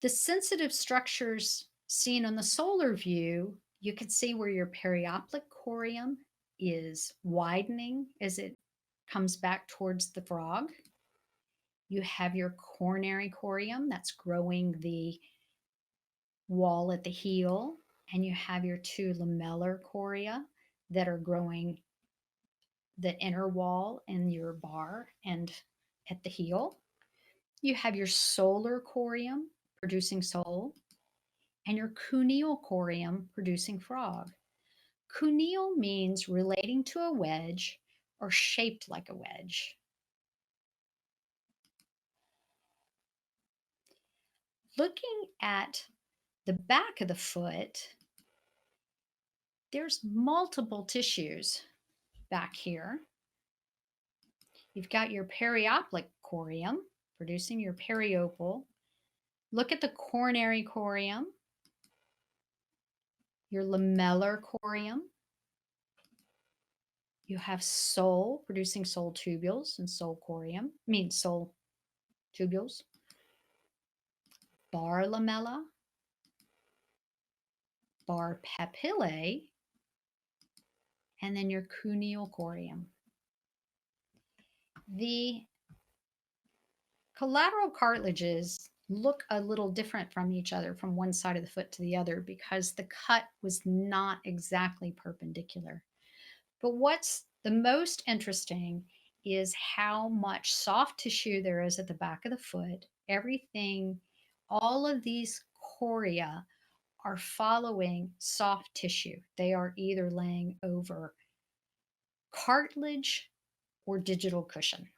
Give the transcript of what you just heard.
The sensitive structures seen on the solar view, you can see where your perioplic corium is widening as it comes back towards the frog. You have your coronary corium that's growing the wall at the heel, and you have your two lamellar coria that are growing the inner wall in your bar and at the heel. You have your solar corium producing sole, and your cuneal corium producing frog. Cuneal means relating to a wedge or shaped like a wedge. Looking at the back of the foot, there's multiple tissues back here. You've got your perioplic corium producing your periopal. Look at the coronary corium, your lamellar corium. You have sole producing sole tubules and sole corium, sole tubules. Bar lamella, bar papillae, and then your cuneal corium. The collateral cartilages look a little different from each other from one side of the foot to the other because the cut was not exactly perpendicular. But what's the most interesting is how much soft tissue there is at the back of the foot. Everything, all of these coria are following soft tissue. They are either laying over cartilage or digital cushion.